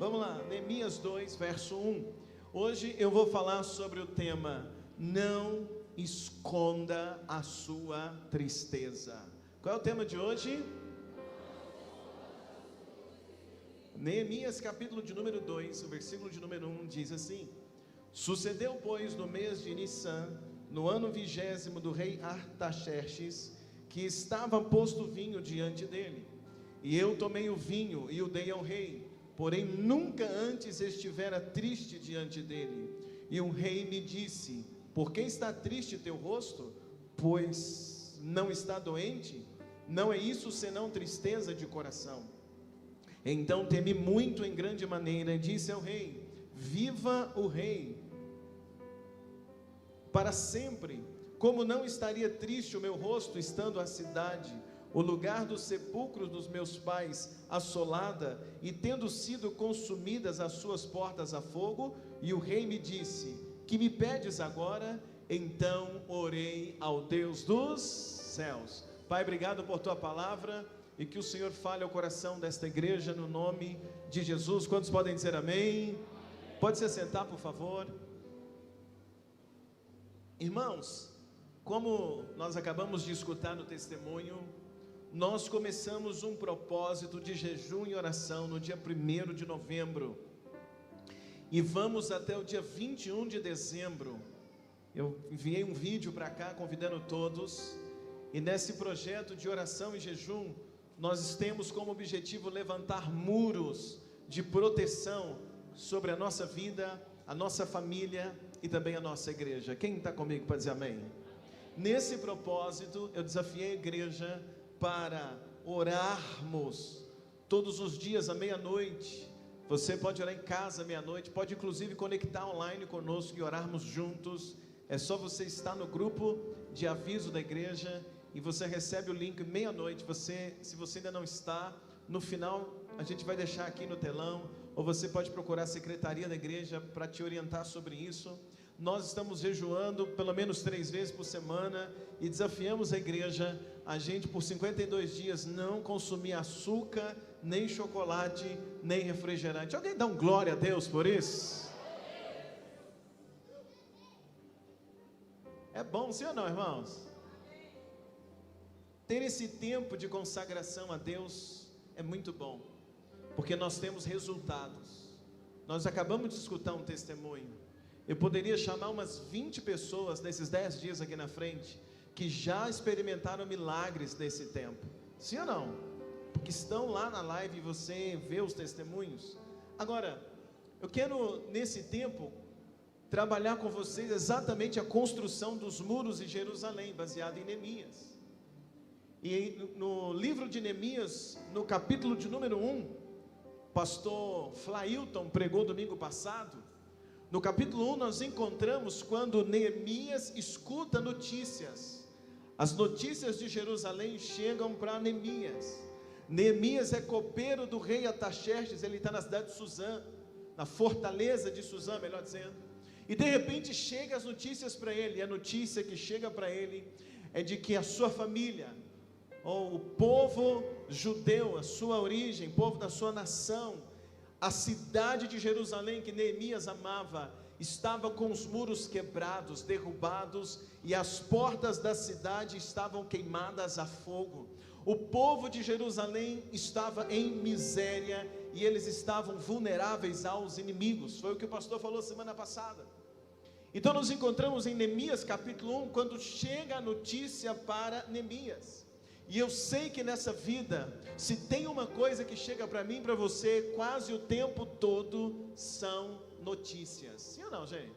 Vamos lá, Neemias 2, verso 1. Hoje eu vou falar sobre o tema: não esconda a sua tristeza. Qual é o tema de hoje? Neemias capítulo de número 2, o versículo de número 1 diz assim: Sucedeu, pois, no mês de Nissan, no ano 20º do rei Artaxerxes, que estava posto vinho diante dele. E eu tomei o vinho e o dei ao rei, porém nunca antes estivera triste diante dele. E o rei me disse: por que está triste teu rosto? Pois não está doente? Não é isso senão tristeza de coração. Então temi muito em grande maneira e disse ao rei: viva o rei para sempre. Como não estaria triste o meu rosto, estando a cidade, o lugar dos sepulcros dos meus pais, assolada, e tendo sido consumidas as suas portas a fogo? E o rei me disse: que me pedes agora? Então orei ao Deus dos céus. Pai, obrigado por tua palavra, e que o Senhor fale ao coração desta igreja, no nome de Jesus. Quantos podem dizer amém? Pode se sentar, por favor. Irmãos, como nós acabamos de escutar no testemunho, nós começamos um propósito de jejum e oração no dia 1º de novembro, e vamos até o dia 21 de dezembro. Eu enviei um vídeo para cá convidando todos, e nesse projeto de oração e jejum, nós temos como objetivo levantar muros de proteção sobre a nossa vida, a nossa família e também a nossa igreja. Quem está comigo para dizer amém? Nesse propósito, eu desafiei a igreja para orarmos todos os dias à meia-noite. Você pode orar em casa à meia-noite, pode inclusive conectar online conosco e orarmos juntos. É só você estar no grupo de aviso da igreja e você recebe o link meia-noite. Se você ainda não está, no final a gente vai deixar aqui no telão, ou você pode procurar a secretaria da igreja para te orientar sobre isso. Nós estamos jejuando pelo menos 3 vezes por semana e desafiamos a igreja, a gente por 52 dias não consumir açúcar, nem chocolate, nem refrigerante. Alguém dá um glória a Deus por isso? É bom, sim ou não, irmãos? Ter esse tempo de consagração a Deus é muito bom, porque nós temos resultados. Nós acabamos de escutar um testemunho. Eu poderia chamar umas 20 pessoas nesses 10 dias aqui na frente, que já experimentaram milagres nesse tempo. Sim ou não? Porque estão lá na live e você vê os testemunhos. Agora, eu quero nesse tempo trabalhar com vocês exatamente a construção dos muros de Jerusalém, baseado em Neemias. E no livro de Neemias, no capítulo de número 1, pastor Flailton pregou domingo passado. No capítulo 1 nós encontramos quando Neemias escuta notícias. As notícias de Jerusalém chegam para Neemias. Neemias é copeiro do rei Artaxerxes, ele está na cidade de Suzã, na fortaleza de Suzã, melhor dizendo. E de repente chegam as notícias para ele, e a notícia que chega para ele é de que a sua família, ou o povo judeu, a sua origem, povo da sua nação, a cidade de Jerusalém que Neemias amava, estava com os muros quebrados, derrubados, e as portas da cidade estavam queimadas a fogo. O povo de Jerusalém estava em miséria e eles estavam vulneráveis aos inimigos. Foi o que o pastor falou semana passada. Então nós encontramos em Neemias capítulo 1, quando chega a notícia para Neemias. E eu sei que nessa vida, se tem uma coisa que chega para mim e para você quase o tempo todo, são notícias. Sim ou não, gente?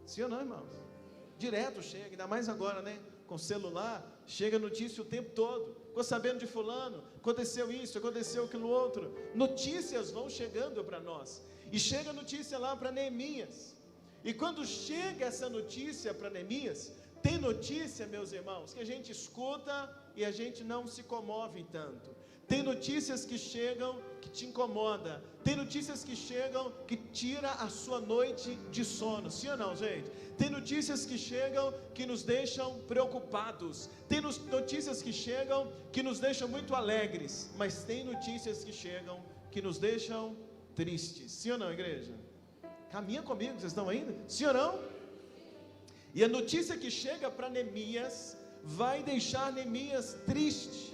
Sim ou não, irmãos? Direto chega, ainda mais agora, né? Com celular, chega notícia o tempo todo. Ficou sabendo de fulano, aconteceu isso, aconteceu aquilo outro. Notícias vão chegando para nós. E chega notícia lá para Neemias. E quando chega essa notícia para Neemias, tem notícia, meus irmãos, que a gente escuta e a gente não se comove tanto. Tem notícias que chegam que te incomoda. Tem notícias que chegam que tira a sua noite de sono. Sim ou não, gente? Tem notícias que chegam que nos deixam preocupados. Tem notícias que chegam que nos deixam muito alegres. Mas tem notícias que chegam que nos deixam tristes. Sim ou não, igreja? Caminha comigo, vocês estão ainda? Sim ou não? E a notícia que chega para Neemias vai deixar Neemias triste.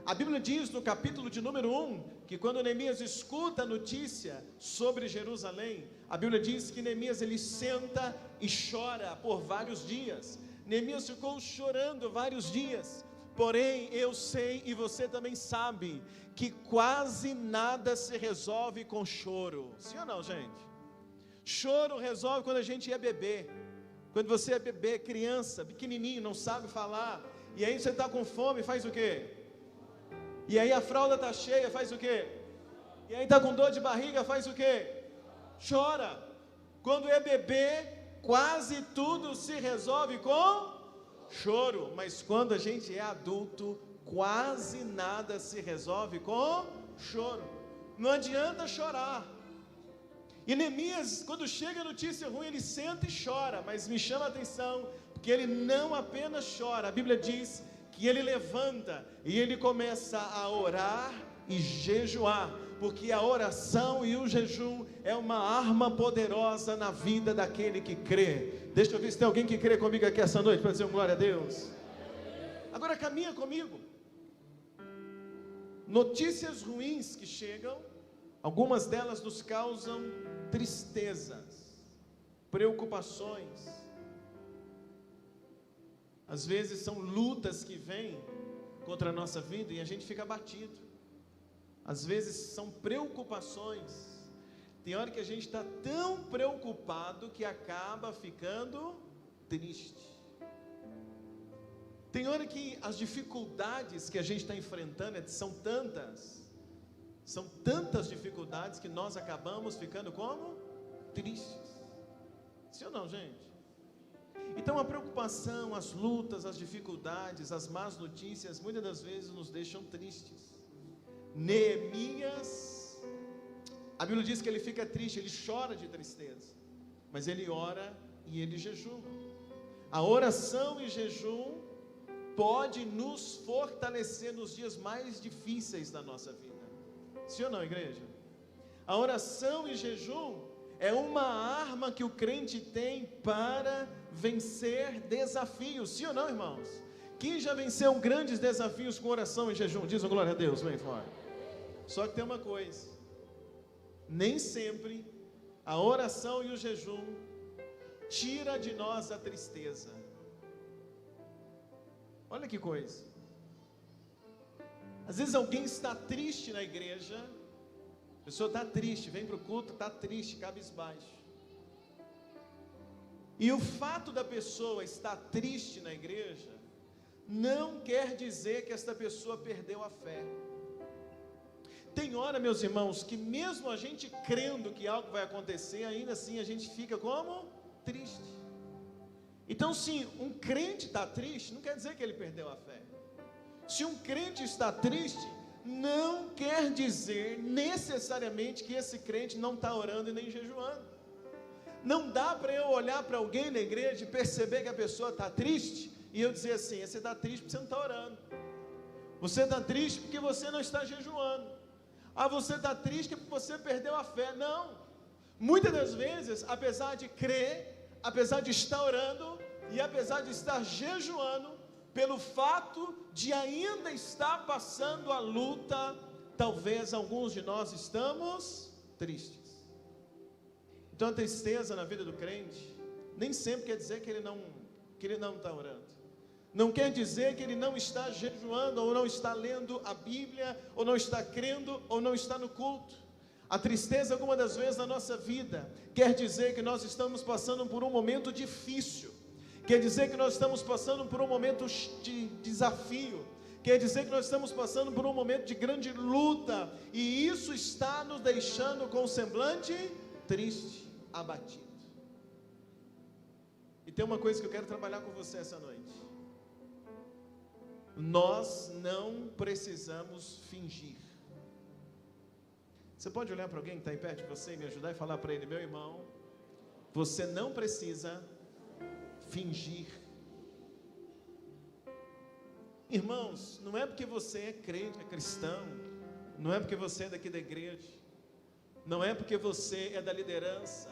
A Bíblia diz no capítulo de número 1, que quando Neemias escuta a notícia sobre Jerusalém, a Bíblia diz que Neemias ele senta e chora por vários dias. Neemias ficou chorando vários dias. Porém, eu sei e você também sabe que quase nada se resolve com choro. Sim ou não, gente? Choro resolve quando a gente é bebê. Quando você é bebê, criança, pequenininho, não sabe falar, e aí você está com fome, faz o quê? E aí a fralda está cheia, faz o quê? E aí está com dor de barriga, faz o quê? Chora. Quando é bebê, quase tudo se resolve com choro. Mas quando a gente é adulto, quase nada se resolve com choro. Não adianta chorar. E Neemias, quando chega a notícia ruim, ele senta e chora. Mas me chama a atenção, porque ele não apenas chora. A Bíblia diz que ele levanta e ele começa a orar e jejuar, porque a oração e o jejum é uma arma poderosa na vida daquele que crê. Deixa eu ver se tem alguém que crê comigo aqui essa noite, para dizer um glória a Deus. Agora caminha comigo. Notícias ruins que chegam, algumas delas nos causam tristezas, preocupações. Às vezes são lutas que vêm contra a nossa vida e a gente fica abatido. Às vezes são preocupações. Tem hora que a gente está tão preocupado que acaba ficando triste. Tem hora que as dificuldades que a gente está enfrentando são tantas dificuldades que nós acabamos ficando como? Tristes. Sim ou não, gente? Então a preocupação, as lutas, as dificuldades, as más notícias, muitas das vezes nos deixam tristes. Neemias, a Bíblia diz que ele fica triste, ele chora de tristeza, mas ele ora e ele jejuma. A oração e jejum pode nos fortalecer nos dias mais difíceis da nossa vida. Sim ou não, igreja? A oração e jejum é uma arma que o crente tem para vencer desafios. Sim ou não, irmãos? Quem já venceu grandes desafios com oração e jejum? Diz glória a Deus, vem fora. Só que tem uma coisa: nem sempre a oração e o jejum tira de nós a tristeza. Olha que coisa. Às vezes alguém está triste na igreja, a pessoa está triste, vem para o culto, está triste, cabisbaixo. E o fato da pessoa estar triste na igreja não quer dizer que esta pessoa perdeu a fé. Tem hora, meus irmãos, que mesmo a gente crendo que algo vai acontecer, ainda assim a gente fica como? Triste. Então, se um crente está triste, não quer dizer que ele perdeu a fé. Se um crente está triste, não quer dizer necessariamente que esse crente não está orando e nem jejuando. Não dá para eu olhar para alguém na igreja e perceber que a pessoa está triste e eu dizer assim: você está triste porque você não está orando, você está triste porque você não está jejuando, você está triste porque você perdeu a fé. Não, muitas das vezes, apesar de crer, apesar de estar orando e apesar de estar jejuando, pelo fato de ainda estar passando a luta, talvez alguns de nós estamos tristes. Então a tristeza na vida do crente nem sempre quer dizer que ele não está orando. Não quer dizer que ele não está jejuando, ou não está lendo a Bíblia, ou não está crendo, ou não está no culto. A tristeza, algumas das vezes na nossa vida, quer dizer que nós estamos passando por um momento difícil, quer dizer que nós estamos passando por um momento de desafio, quer dizer que nós estamos passando por um momento de grande luta, e isso está nos deixando com o semblante triste, abatido. E tem uma coisa que eu quero trabalhar com você essa noite: nós não precisamos fingir. Você pode olhar para alguém que está aí perto de você e me ajudar e falar para ele: meu irmão, você não precisa fingir. Irmãos, não é porque você é crente, é cristão, não é porque você é daqui da igreja, não é porque você é da liderança,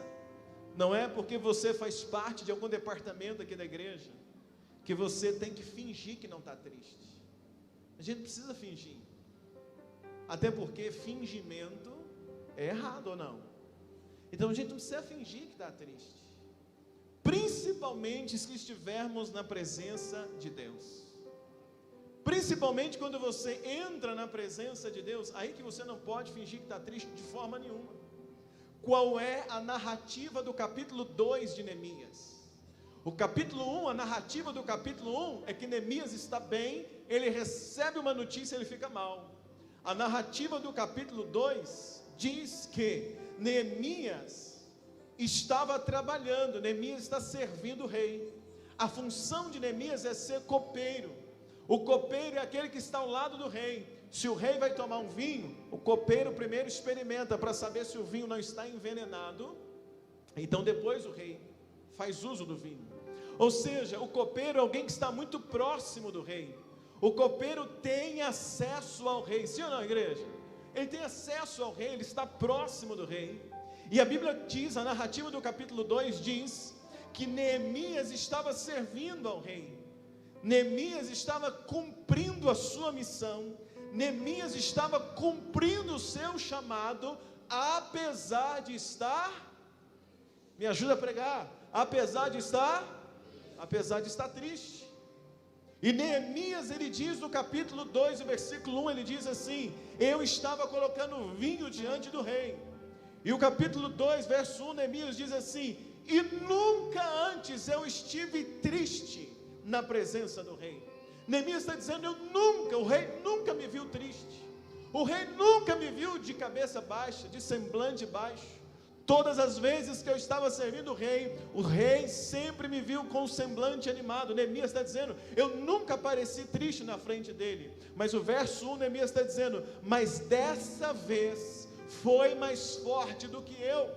não é porque você faz parte de algum departamento aqui da igreja, que você tem que fingir que não está triste. A gente precisa fingir, até porque fingimento é errado ou não? Então a gente não precisa fingir que está triste, principalmente se estivermos na presença de Deus. Principalmente quando você entra na presença de Deus, aí que você não pode fingir que está triste de forma nenhuma. Qual é a narrativa do capítulo 2 de Neemias? O capítulo 1, a narrativa do capítulo 1 é que Neemias está bem, ele recebe uma notícia, ele fica mal. A narrativa do capítulo 2 diz que Neemias estava trabalhando, Neemias está servindo o rei. A função de Neemias é ser copeiro. O copeiro é aquele que está ao lado do rei. Se o rei vai tomar um vinho, o copeiro primeiro experimenta para saber se o vinho não está envenenado. Então depois o rei faz uso do vinho. Ou seja, o copeiro é alguém que está muito próximo do rei. O copeiro tem acesso ao rei. Sim ou não, igreja? Ele tem acesso ao rei, ele está próximo do rei. E a Bíblia diz, a narrativa do capítulo 2 diz que Neemias estava servindo ao rei. Neemias estava cumprindo a sua missão. Neemias estava cumprindo o seu chamado, apesar de estar, me ajuda a pregar, apesar de estar triste. E Neemias, ele diz no capítulo 2, o versículo 1, ele diz assim: eu estava colocando vinho diante do rei. E o capítulo 2, verso 1, Neemias diz assim: e nunca antes eu estive triste na presença do rei. Neemias está dizendo, o rei nunca me viu triste, o rei nunca me viu de cabeça baixa, de semblante baixo. Todas as vezes que eu estava servindo o rei sempre me viu com um semblante animado. Neemias está dizendo, eu nunca pareci triste na frente dele. Mas o verso 1, Neemias está dizendo, mas dessa vez foi mais forte do que eu.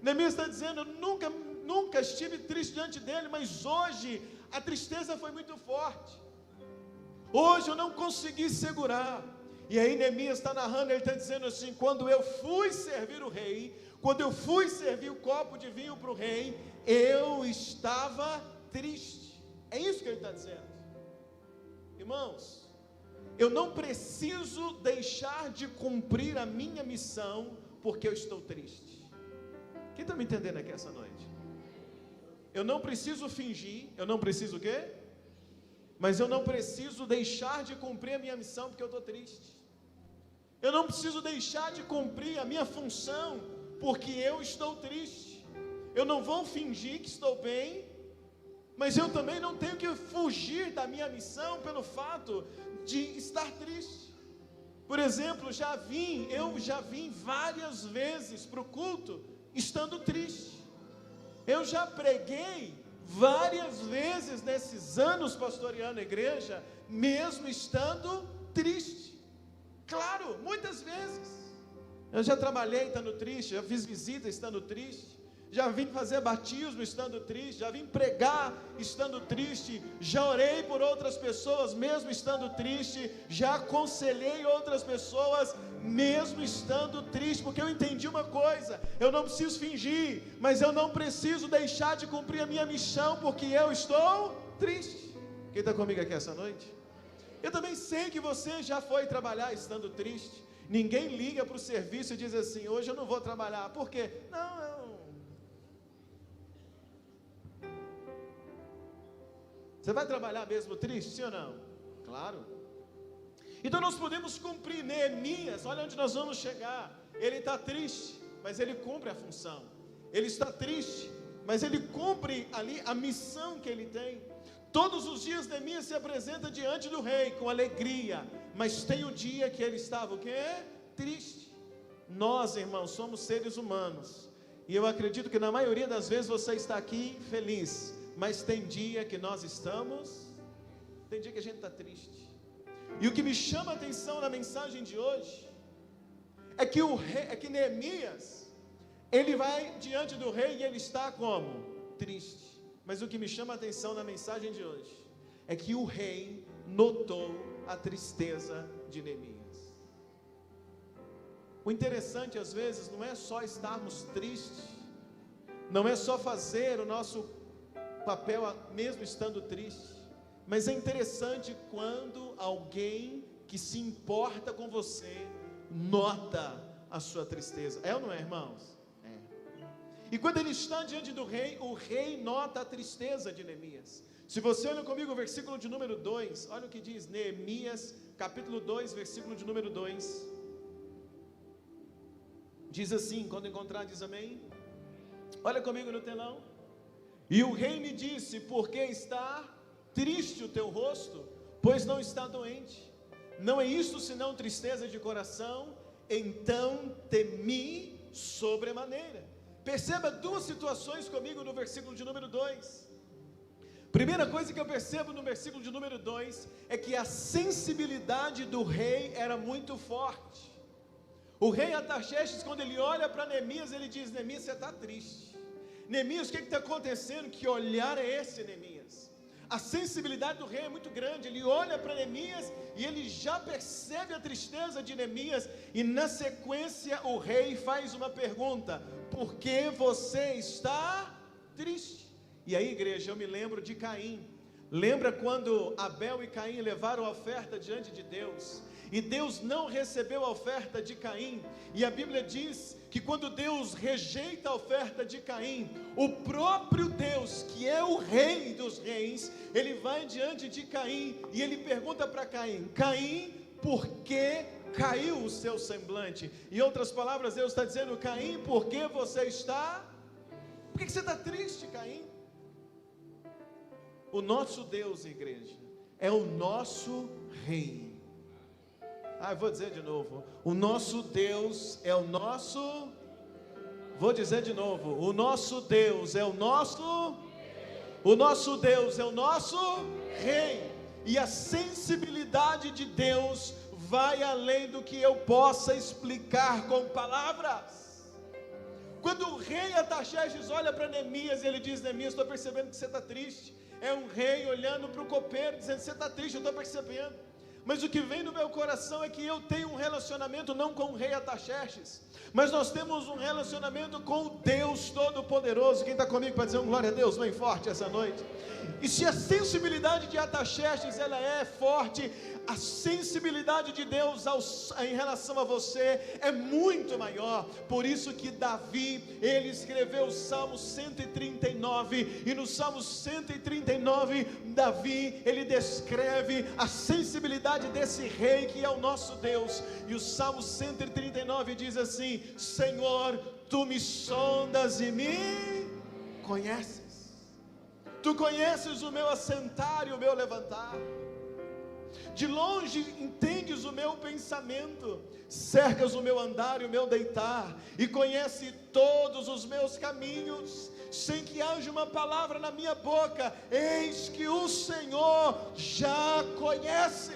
Neemias está dizendo, nunca estive triste diante dele, mas hoje a tristeza foi muito forte. Hoje eu não consegui segurar. E aí Neemias está narrando, ele está dizendo assim: quando eu fui servir o rei, quando eu fui servir o copo de vinho para o rei, eu estava triste. É isso que ele está dizendo. Irmãos, eu não preciso deixar de cumprir a minha missão porque eu estou triste. Quem está me entendendo aqui essa noite? Eu não preciso fingir, eu não preciso o quê? Mas eu não preciso deixar de cumprir a minha missão porque eu estou triste. Eu não preciso deixar de cumprir a minha função porque eu estou triste. Eu não vou fingir que estou bem, mas eu também não tenho que fugir da minha missão pelo fato de estar triste. Por exemplo, eu já vim várias vezes para o culto estando triste. Eu já preguei várias vezes nesses anos pastoreando a igreja, mesmo estando triste. Claro, muitas vezes. Eu já trabalhei estando triste, já fiz visita estando triste, já vim fazer batismo estando triste, já vim pregar estando triste, já orei por outras pessoas mesmo estando triste, já aconselhei outras pessoas mesmo estando triste, porque eu entendi uma coisa: eu não preciso fingir, mas eu não preciso deixar de cumprir a minha missão porque eu estou triste. Quem está comigo aqui essa noite? Eu também sei que você já foi trabalhar estando triste. Ninguém liga para o serviço e diz assim: hoje eu não vou trabalhar. Por quê? Não. Você vai trabalhar mesmo triste, sim ou não? Claro. Então nós podemos cumprir. Neemias, olha onde nós vamos chegar. Ele está triste, mas ele cumpre a função. Ele está triste, mas ele cumpre ali a missão que ele tem. Todos os dias Neemias se apresenta diante do rei com alegria, mas tem um dia que ele estava o quê? Triste. Nós, irmãos, somos seres humanos, e eu acredito que na maioria das vezes você está aqui feliz, mas tem dia que nós estamos, tem dia que a gente está triste. E o que me chama a atenção na mensagem de hoje é que Neemias, ele vai diante do rei e ele está como? Triste. Mas o que me chama a atenção na mensagem de hoje é que o rei notou a tristeza de Neemias. O interessante às vezes não é só estarmos tristes, não é só fazer o nosso papel mesmo estando triste, mas é interessante quando alguém que se importa com você nota a sua tristeza. É ou não é, irmãos? É. E quando ele está diante do rei, o rei nota a tristeza de Neemias. Se você olha comigo o versículo de número 2, olha o que diz Neemias, capítulo 2, versículo de número 2. Diz assim, quando encontrar, diz amém. Olha comigo no telão. E o rei me disse: por que está triste o teu rosto? Pois não está doente. Não é isto senão tristeza de coração? Então temi sobremaneira. Perceba duas situações comigo no versículo de número 2. Primeira coisa que eu percebo no versículo de número 2 é que a sensibilidade do rei era muito forte. O rei Artaxerxes, quando ele olha para Neemias, ele diz: Neemias, você está triste. Neemias, o que está acontecendo? Que olhar é esse, Neemias? A sensibilidade do rei é muito grande. Ele olha para Neemias e ele já percebe a tristeza de Neemias. E na sequência o rei faz uma pergunta: por que você está triste? E aí, igreja, eu me lembro de Caim. Lembra quando Abel e Caim levaram a oferta diante de Deus? E Deus não recebeu a oferta de Caim, e a Bíblia diz que quando Deus rejeita a oferta de Caim, o próprio Deus, que é o rei dos reis, ele vai diante de Caim, e ele pergunta para Caim: Caim, por que caiu o seu semblante? Em outras palavras, Deus está dizendo: Caim, por que você está? Por que você está triste, Caim? O nosso Deus, igreja, é o nosso rei. Eu vou dizer de novo: o nosso Deus é o nosso, vou dizer de novo, o nosso Deus é o nosso Deus é o nosso rei, e a sensibilidade de Deus vai além do que eu possa explicar com palavras. Quando o rei Artaxerxes olha para Neemias, ele diz: Neemias, estou percebendo que você está triste. É um rei olhando para o copeiro, dizendo: você está triste, eu estou percebendo. Mas o que vem no meu coração é que eu tenho um relacionamento não com o rei Artaxerxes, mas nós temos um relacionamento com o Deus Todo-Poderoso. Quem está comigo para dizer um glória a Deus bem forte essa noite? E se a sensibilidade de Artaxerxes ela é forte, a sensibilidade de Deus em relação a você é muito maior. Por isso que Davi, ele escreveu o Salmo 139, e no Salmo 139, Davi, ele descreve a sensibilidade desse rei que é o nosso Deus. E o Salmo 139 diz assim: Senhor, tu me sondas e me conheces. Tu conheces o meu assentar e o meu levantar. De longe entendes o meu pensamento, cercas o meu andar e o meu deitar, e conhece todos os meus caminhos, sem que haja uma palavra na minha boca. Eis que o Senhor já conhece.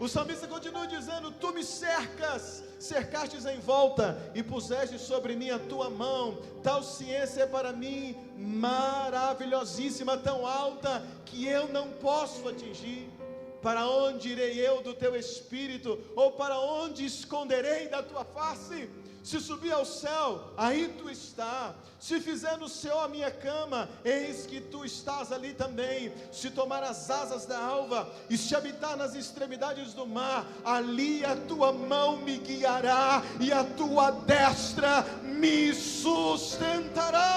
O salmista continua dizendo: tu me cercastes em volta e puseste sobre mim a tua mão. Tal ciência é para mim maravilhosíssima, tão alta que eu não posso atingir. Para onde irei eu do teu espírito? Ou para onde esconderei da tua face? Se subir ao céu, aí tu está. Se fizer no céu a minha cama, eis que tu estás ali também. Se tomar as asas da alva, e se habitar nas extremidades do mar, ali a tua mão me guiará, e a tua destra me sustentará.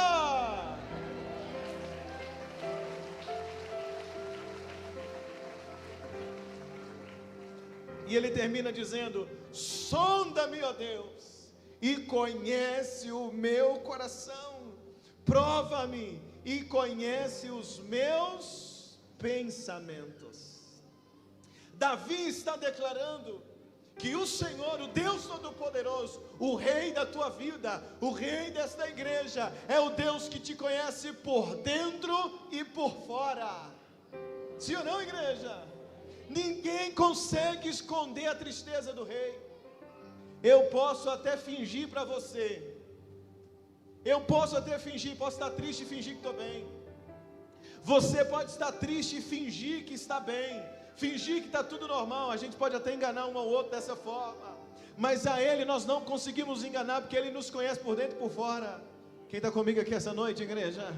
E ele termina dizendo: sonda-me, ó Deus, e conhece o meu coração, prova-me e conhece os meus pensamentos. Davi está declarando que o Senhor, o Deus Todo-Poderoso, o Rei da tua vida, o Rei desta igreja, é o Deus que te conhece por dentro e por fora. Sim ou não, igreja? Ninguém consegue esconder a tristeza do rei. Eu posso até fingir para você, posso estar triste e fingir que estou bem. Você pode estar triste e fingir que está bem, fingir que está tudo normal. A gente pode até enganar um ao outro dessa forma, mas a Ele nós não conseguimos enganar, porque Ele nos conhece por dentro e por fora. Quem está comigo aqui essa noite, igreja?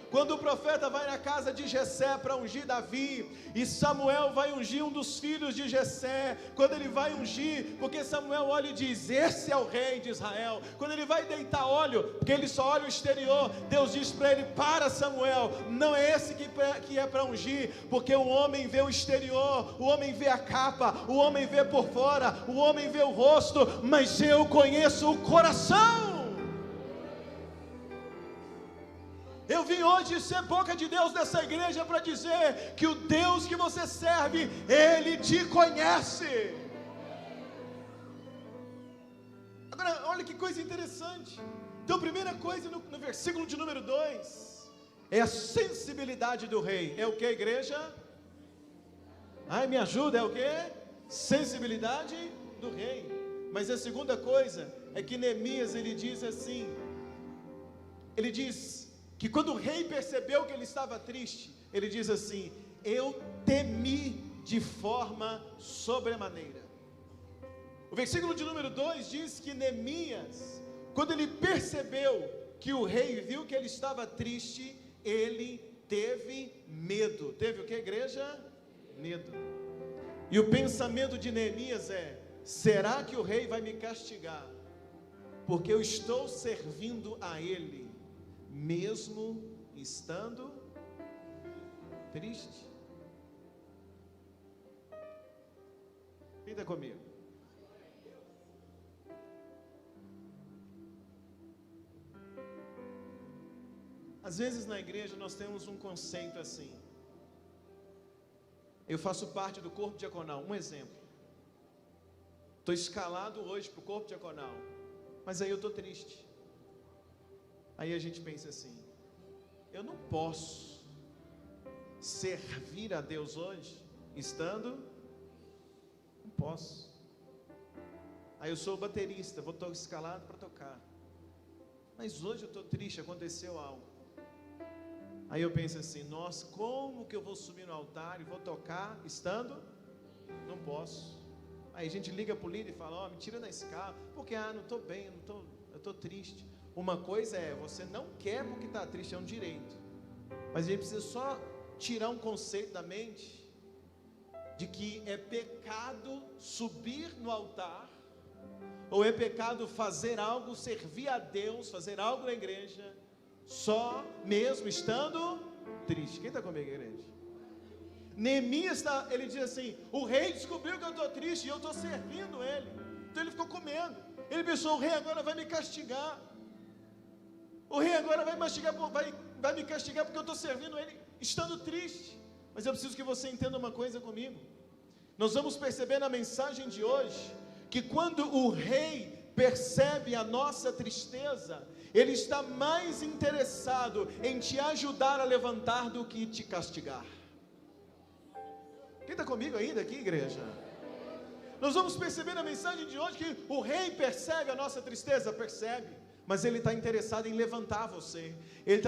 Quando o profeta vai na casa de Jessé para ungir Davi, e Samuel vai ungir um dos filhos de Jessé, quando ele vai ungir, porque Samuel olha e diz, esse é o rei de Israel. Quando ele vai deitar óleo, porque ele só olha o exterior, Deus diz para ele, para Samuel, não é esse que é para ungir, porque o homem vê o exterior, o homem vê a capa, o homem vê por fora, o homem vê o rosto, mas eu conheço o coração. Eu vim hoje ser boca de Deus nessa igreja para dizer que o Deus que você serve, Ele te conhece. Agora, olha que coisa interessante. Então, primeira coisa no versículo de número 2, é a sensibilidade do rei. É o que, igreja? Ai, me ajuda, é o que? Sensibilidade do rei. Mas a segunda coisa é que Neemias, ele diz assim, ele diz que quando o rei percebeu que ele estava triste, ele diz assim, eu temi de forma sobremaneira. O versículo de número 2 diz que Neemias, quando ele percebeu que o rei viu que ele estava triste, ele teve medo. Teve o que, igreja? Medo. E o pensamento de Neemias é, será que o rei vai me castigar? Porque eu estou servindo a ele, mesmo estando triste. Pinta comigo. Às vezes na igreja nós temos um conceito assim. Eu faço parte do corpo diaconal. Um exemplo. Estou escalado hoje para o corpo diaconal, mas aí eu estou triste. Aí a gente pensa assim, eu não posso servir a Deus hoje, estando, não posso. Aí eu sou baterista, vou estar escalado para tocar, mas hoje eu estou triste, aconteceu algo. Aí eu penso assim, nossa, como que eu vou subir no altar e vou tocar, estando, não posso. Aí a gente liga para o líder e fala, me tira da escala, porque não estou bem, eu estou triste. Uma coisa é, você não quer porque está triste, é um direito, mas a gente precisa só tirar um conceito da mente, de que é pecado subir no altar, ou é pecado fazer algo, servir a Deus, fazer algo na igreja, só mesmo estando triste. Quem está comigo, igreja? Neemias, ele diz assim, o rei descobriu que eu estou triste, e eu estou servindo ele, então ele ficou com medo, ele pensou, o rei agora vai me castigar, o rei agora vai me castigar porque eu estou servindo ele, estando triste. Mas eu preciso que você entenda uma coisa comigo. Nós vamos perceber na mensagem de hoje, que quando o rei percebe a nossa tristeza, ele está mais interessado em te ajudar a levantar do que te castigar. Quem está comigo ainda aqui, igreja? Nós vamos perceber na mensagem de hoje que o rei percebe a nossa tristeza, percebe. Mas ele está interessado em levantar você, ele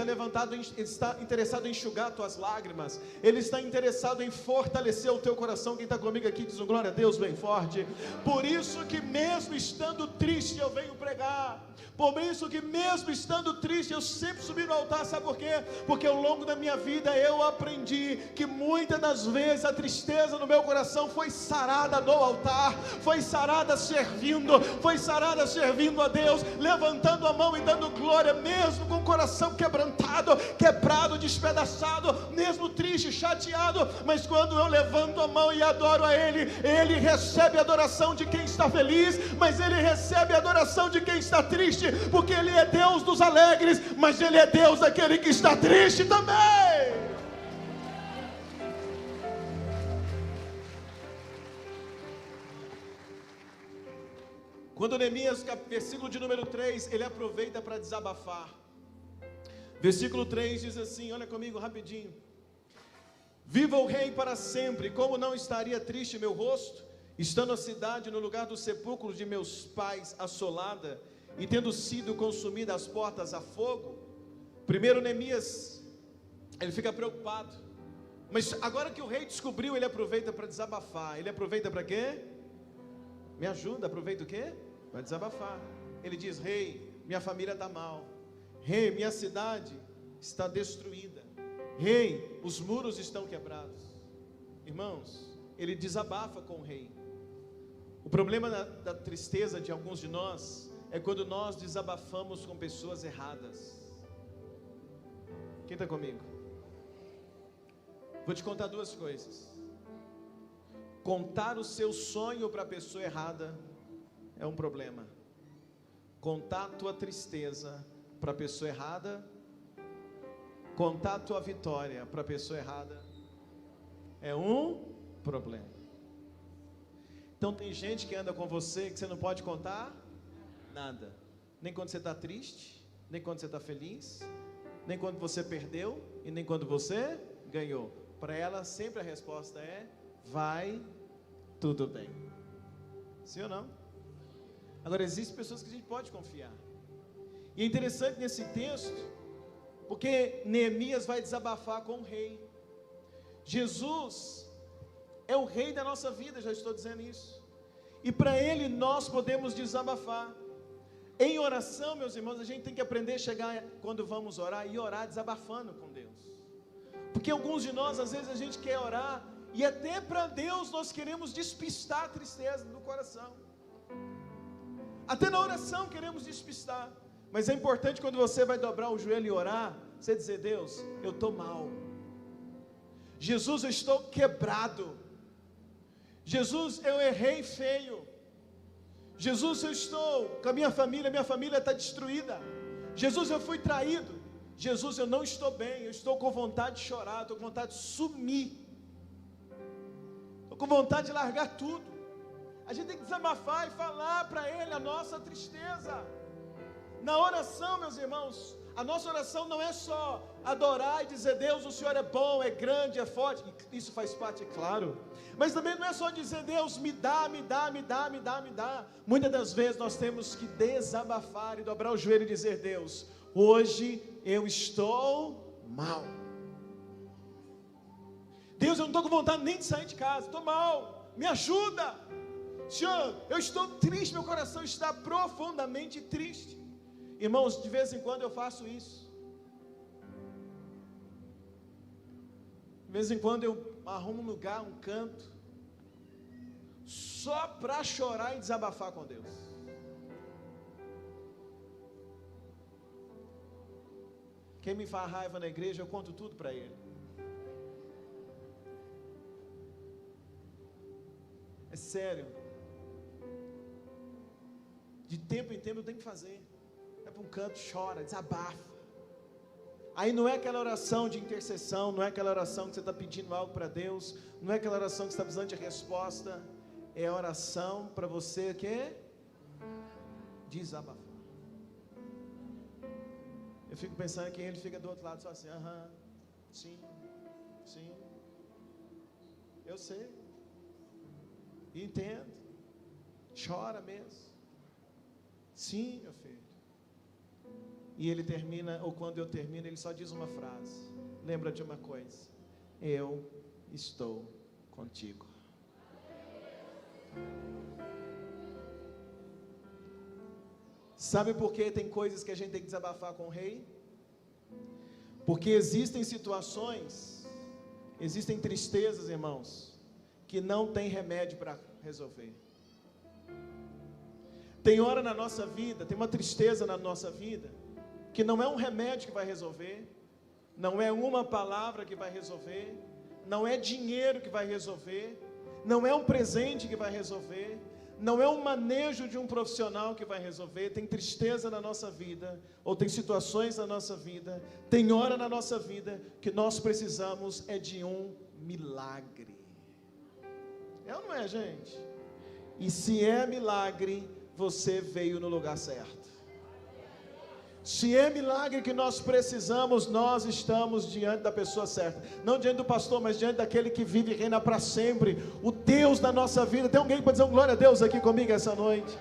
está interessado em enxugar tuas lágrimas, ele está interessado em fortalecer o teu coração. Quem está comigo aqui diz um glória a Deus bem forte. Por isso que mesmo estando triste eu venho pregar, por isso que mesmo estando triste eu sempre subi no altar. Sabe por quê? Porque ao longo da minha vida eu aprendi que muitas das vezes a tristeza no meu coração foi sarada no altar, foi sarada servindo a Deus, levantando a mão e dando glória, mesmo com o coração quebrantado, quebrado, despedaçado, mesmo triste, chateado. Mas quando eu levanto a mão e adoro a Ele, Ele recebe a adoração de quem está feliz, mas Ele recebe a adoração de quem está triste, porque Ele é Deus dos alegres, mas Ele é Deus daquele que está triste também. Quando Neemias, versículo de número 3, ele aproveita para desabafar. Versículo 3 diz assim, olha comigo rapidinho. Viva o rei para sempre, como não estaria triste meu rosto, estando a cidade no lugar dos sepulcros de meus pais assolada, e tendo sido consumida as portas a fogo. Primeiro Neemias, ele fica preocupado, mas agora que o rei descobriu, ele aproveita para desabafar. Ele aproveita para quê? Me ajuda, aproveita o quê? Vai desabafar. Ele diz: rei, minha família está mal. Rei, minha cidade está destruída. Rei, os muros estão quebrados. Irmãos, ele desabafa com o rei. O problema da tristeza de alguns de nós é quando nós desabafamos com pessoas erradas. Quem está comigo? Vou te contar duas coisas. Contar o seu sonho para a pessoa errada é um problema. Contar a tua tristeza para a pessoa errada, contar a tua vitória para a pessoa errada é um problema. Então tem gente que anda com você que você não pode contar nada, nem quando você está triste, nem quando você está feliz, nem quando você perdeu e nem quando você ganhou. Para ela sempre a resposta é: vai tudo bem. Sim ou não? Agora, existem pessoas que a gente pode confiar. E é interessante nesse texto, porque Neemias vai desabafar com o rei. Jesus é o rei da nossa vida, já estou dizendo isso. E para ele nós podemos desabafar. Em oração, meus irmãos, a gente tem que aprender a chegar quando vamos orar e orar desabafando com Deus. Porque alguns de nós, às vezes a gente quer orar e até para Deus nós queremos despistar a tristeza do coração. Até na oração queremos despistar. Mas é importante quando você vai dobrar o joelho e orar, você dizer: Deus, eu estou mal. Jesus, eu estou quebrado. Jesus, eu errei feio. Jesus, eu estou com a minha família está destruída. Jesus, eu fui traído. Jesus, eu não estou bem, eu estou com vontade de chorar, estou com vontade de sumir, estou com vontade de largar tudo. A gente tem que desabafar e falar para Ele a nossa tristeza. Na oração, meus irmãos, a nossa oração não é só adorar e dizer: Deus, o Senhor é bom, é grande, é forte. Isso faz parte, é claro. Mas também não é só dizer: Deus, me dá, me dá, me dá, me dá, me dá. Muitas das vezes nós temos que desabafar e dobrar o joelho e dizer: Deus, hoje eu estou mal. Deus, eu não estou com vontade nem de sair de casa, estou mal, me ajuda. Senhor, eu estou triste, meu coração está profundamente triste. Irmãos, de vez em quando eu faço isso. De vez em quando eu arrumo um lugar, um canto, só para chorar e desabafar com Deus. Quem me faz raiva na igreja, eu conto tudo para ele. É sério. De tempo em tempo eu tenho que fazer. Vai para um canto, chora, desabafa. Aí não é aquela oração de intercessão, não é aquela oração que você está pedindo algo para Deus, não é aquela oração que você está precisando de resposta. É a oração para você que desabafar. Eu fico pensando que ele fica do outro lado só assim: aham, sim, sim, eu sei, entendo, chora mesmo, sim, meu filho. E ele termina, ou quando eu termino, ele só diz uma frase: lembra de uma coisa, eu estou contigo. Sabe por que tem coisas que a gente tem que desabafar com o rei? Porque existem situações, existem tristezas, irmãos, que não tem remédio para resolver. Tem hora na nossa vida, tem uma tristeza na nossa vida, que não é um remédio que vai resolver, não é uma palavra que vai resolver, não é dinheiro que vai resolver, não é um presente que vai resolver, não é um manejo de um profissional que vai resolver. Tem tristeza na nossa vida, ou tem situações na nossa vida, tem hora na nossa vida que nós precisamos é de um milagre. É ou não é, gente? E se é milagre, você veio no lugar certo. Se é milagre que nós precisamos, nós estamos diante da pessoa certa. Não diante do pastor, mas diante daquele que vive e reina para sempre, o Deus da nossa vida. Tem alguém que pode dizer um glória a Deus aqui comigo essa noite?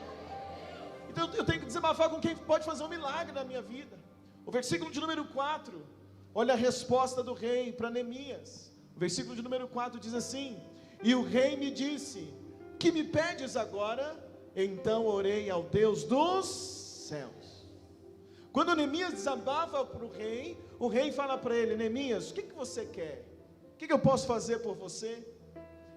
Então eu tenho que desabafar com quem pode fazer um milagre na minha vida. O versículo de número 4, olha a resposta do rei para Neemias. O versículo de número 4 diz assim: e o rei me disse: que me pedes agora? então orei ao Deus dos céus. Quando Neemias desabafa para o rei fala para ele: Neemias, o que você quer? O que eu posso fazer por você?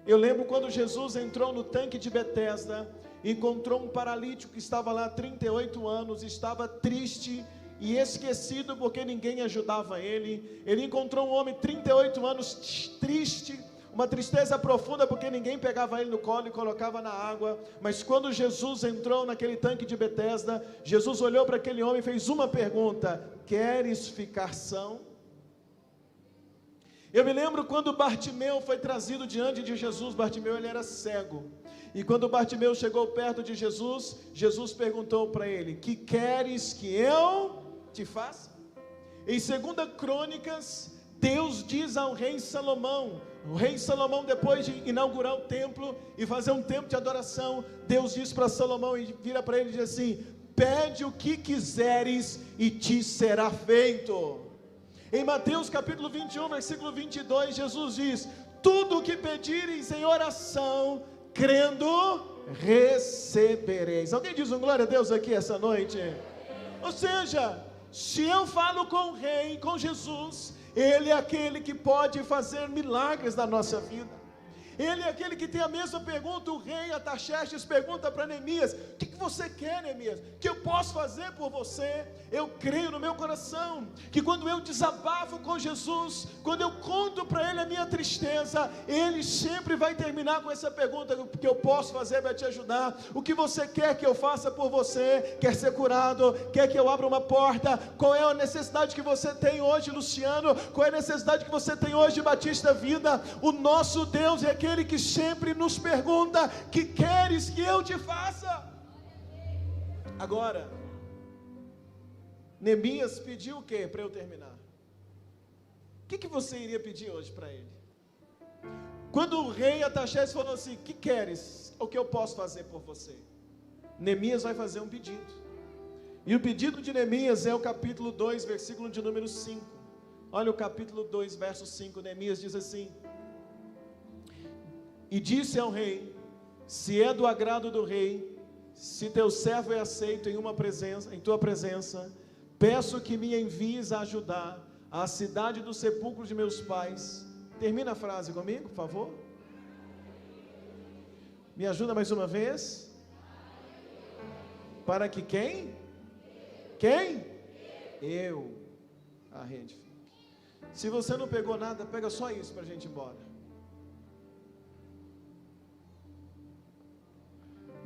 Eu lembro quando Jesus entrou no tanque de Betesda, encontrou um paralítico que estava lá há 38 anos, estava triste e esquecido porque ninguém ajudava ele. Ele encontrou um homem 38 anos triste, uma tristeza profunda porque ninguém pegava ele no colo e colocava na água. Mas quando Jesus entrou naquele tanque de Betesda, Jesus olhou para aquele homem e fez uma pergunta: queres ficar são? Eu me lembro quando Bartimeu foi trazido diante de Jesus. Bartimeu, ele era cego, e quando Bartimeu chegou perto de Jesus, Jesus perguntou para ele: que queres que eu te faça? Em 2 Crônicas, Deus diz ao rei Salomão, o rei Salomão, depois de inaugurar o templo e fazer um templo de adoração, Deus diz para Salomão, e vira para ele e diz assim: pede o que quiseres e te será feito. Em Mateus capítulo 21, versículo 22, Jesus diz: tudo o que pedires em oração, crendo, recebereis. Alguém diz um glória a Deus aqui essa noite? Ou seja, se eu falo com o rei, com Jesus, ele é aquele que pode fazer milagres na nossa vida. Ele é aquele que tem a mesma pergunta. O rei Artaxerxes pergunta para Neemias: o que você quer, Neemias? O que eu posso fazer por você? Eu creio no meu coração que quando eu desabafo com Jesus, quando eu conto para ele a minha tristeza, ele sempre vai terminar com essa pergunta: o que eu posso fazer para te ajudar? O que você quer que eu faça por você? Quer ser curado? Quer que eu abra uma porta? Qual é a necessidade que você tem hoje, Luciano? Qual é a necessidade que você tem hoje, Batista Vida? O nosso Deus é aquele que sempre nos pergunta: que queres que eu te faça? Agora, Neemias pediu o que para eu terminar? O que você iria pedir hoje para ele? Quando o rei Artaxerxes falou assim: que queres? O que eu posso fazer por você? Neemias vai fazer um pedido, e o pedido de Neemias é o capítulo 2, versículo de número 5. Olha o capítulo 2, verso 5. Neemias diz assim: e disse ao rei: se é do agrado do rei, se teu servo é aceito em tua presença, peço que me envies a ajudar a cidade do sepulcro de meus pais. Termina a frase comigo, por favor. Me ajuda mais uma vez. Para que quem? Quem? Eu a reedifique. Se você não pegou nada, pega só isso para a gente ir embora.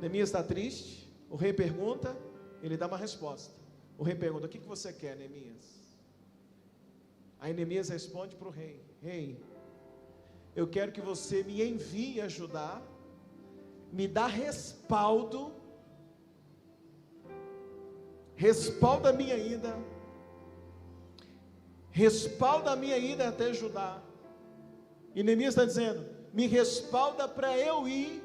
Neemias está triste, o rei pergunta, ele dá uma resposta. O rei pergunta: o que você quer, Neemias? Aí Neemias responde para o rei: rei, eu quero que você me envie ajudar, me dá respalda a minha ida, respalda a minha ida até Judá. E Neemias está dizendo: me respalda para eu ir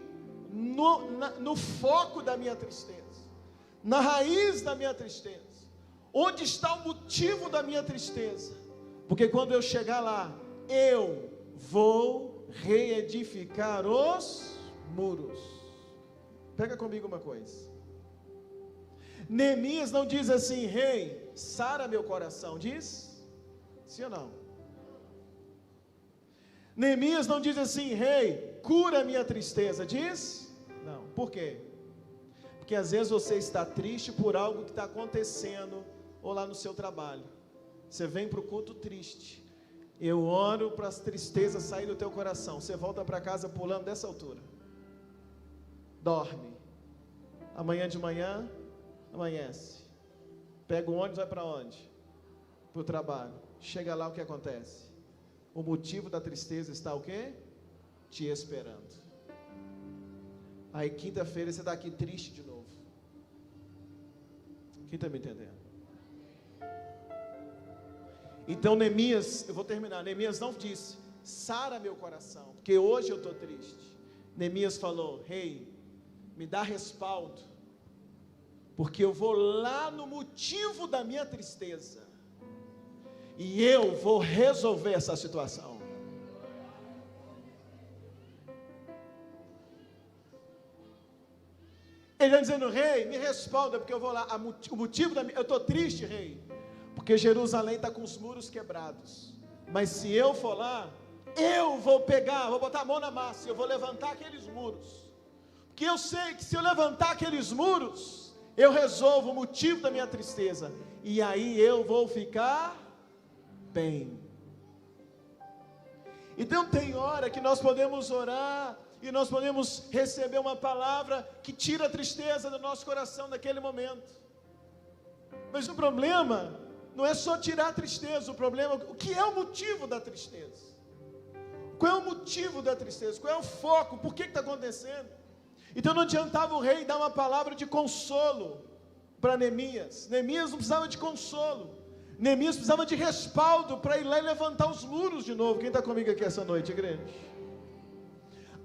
no foco da minha tristeza, na raiz da minha tristeza, onde está o motivo da minha tristeza, porque quando eu chegar lá, eu vou reedificar os muros. Pega comigo uma coisa. Neemias não diz assim: rei, sara meu coração. Diz? Sim ou não? Neemias não diz assim: rei, cura a minha tristeza. Diz? Não. Por quê? Porque às vezes você está triste por algo que está acontecendo, ou lá no seu trabalho. Você vem para o culto triste. Eu oro para as tristezas saírem do teu coração. Você volta para casa pulando dessa altura. Dorme. Amanhã de manhã, amanhece. Pega o ônibus, vai para onde? Para o trabalho. Chega lá, o que acontece? O motivo da tristeza está o quê? Te esperando. Aí quinta-feira você está aqui triste de novo. Quem está me entendendo? Então Neemias, eu vou terminar. Neemias não disse: sara meu coração, porque hoje eu estou triste. Neemias falou: rei, me dá respaldo, porque eu vou lá no motivo da minha tristeza, e eu vou resolver essa situação. Ele está dizendo: rei, me respalda, porque eu vou lá. O motivo eu estou triste, rei, porque Jerusalém está com os muros quebrados. Mas se eu for lá, eu vou botar a mão na massa, eu vou levantar aqueles muros. Porque eu sei que se eu levantar aqueles muros, eu resolvo o motivo da minha tristeza. E aí eu vou ficar bem. Então tem hora que nós podemos orar e nós podemos receber uma palavra que tira a tristeza do nosso coração naquele momento. Mas o problema não é só tirar a tristeza, o problema, o que é o motivo da tristeza? Qual é o motivo da tristeza? Qual é o foco? Por que está acontecendo? Então não adiantava o rei dar uma palavra de consolo para Neemias. Neemias não precisava de consolo. Neemias precisava de respaldo para ir lá e levantar os muros de novo. Quem está comigo aqui essa noite, igreja?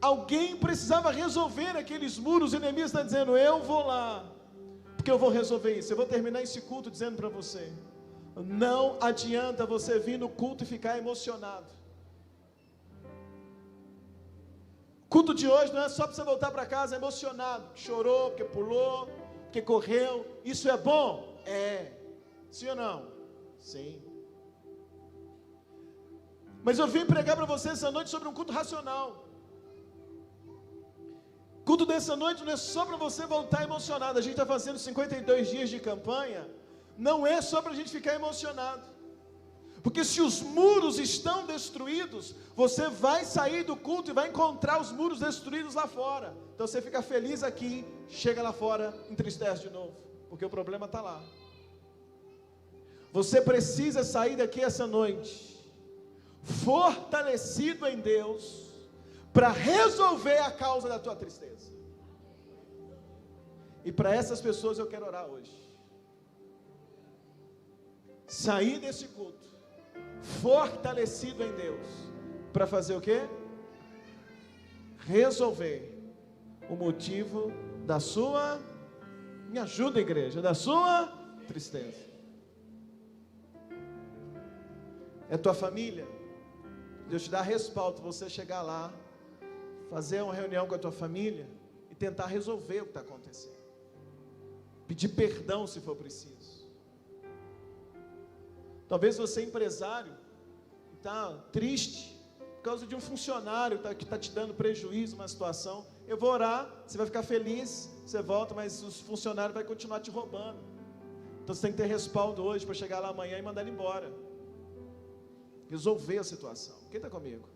Alguém precisava resolver aqueles muros, e Neemias está dizendo: eu vou lá, porque eu vou resolver isso. Eu vou terminar esse culto dizendo para você: não adianta você vir no culto e ficar emocionado. O culto de hoje não é só para você voltar para casa emocionado, que chorou, porque pulou, porque correu. Isso é bom? É. Sim ou não? Sim. Mas eu vim pregar para você essa noite sobre um culto racional. Culto dessa noite não é só para você voltar emocionado. A gente está fazendo 52 dias de campanha. Não é só para a gente ficar emocionado. Porque se os muros estão destruídos, você vai sair do culto e vai encontrar os muros destruídos lá fora. Então você fica feliz aqui, chega lá fora, entristece de novo, porque o problema está lá. Você precisa sair daqui essa noite fortalecido em Deus, para resolver a causa da tua tristeza. E para essas pessoas eu quero orar hoje. Sair desse culto fortalecido em Deus, para fazer o quê? Resolver o motivo da sua, me ajuda, igreja, da sua tristeza. É tua família. Deus te dá respaldo para você chegar lá, fazer uma reunião com a tua família e tentar resolver o que está acontecendo. Pedir perdão se for preciso. Talvez você é empresário, está triste por causa de um funcionário que está te dando prejuízo, uma situação. Eu vou orar, você vai ficar feliz, você volta, mas os funcionários vão continuar te roubando. Então você tem que ter respaldo hoje para chegar lá amanhã e mandar ele embora. Resolver a situação. Quem está comigo?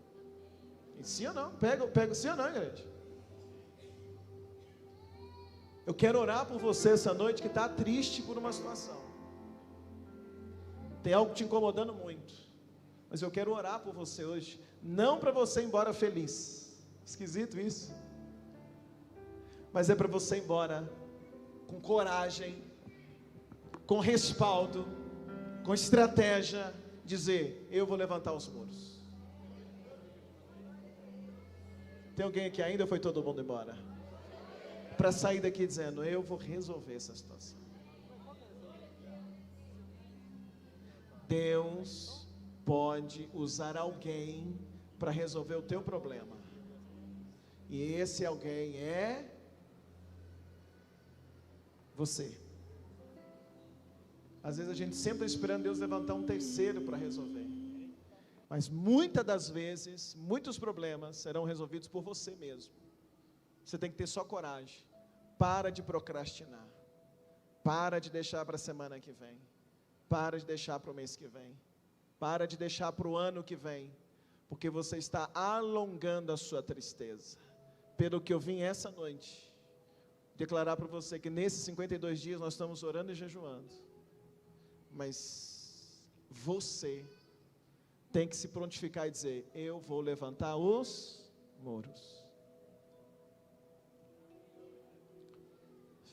Sim ou não? Pega sim ou não, igreja? Eu quero orar por você essa noite que está triste por uma situação. Tem algo te incomodando muito. Mas eu quero orar por você hoje. Não para você ir embora feliz. Esquisito isso. Mas é para você ir embora com coragem, com respaldo, com estratégia. Dizer: eu vou levantar os muros. Tem alguém aqui ainda ou foi todo mundo embora? Para sair daqui dizendo: eu vou resolver essa situação. Deus pode usar alguém para resolver o teu problema. E esse alguém é você. Às vezes a gente sempre está esperando Deus levantar um terceiro para resolver. Mas muitas das vezes, muitos problemas serão resolvidos por você mesmo. Você tem que ter só coragem. Para de procrastinar. Para de deixar para a semana que vem. Para de deixar para o mês que vem. Para de deixar para o ano que vem. Porque você está alongando a sua tristeza. Pelo que eu vim essa noite declarar para você que nesses 52 dias nós estamos orando e jejuando. Mas você tem que se prontificar e dizer: eu vou levantar os muros.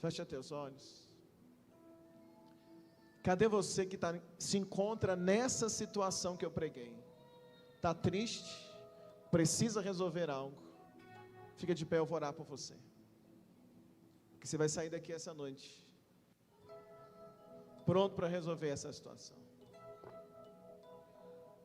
Fecha teus olhos. Cadê você que se encontra nessa situação que eu preguei? Está triste? Precisa resolver algo? Fica de pé, eu vou orar por você. Que você vai sair daqui essa noite pronto para resolver essa situação.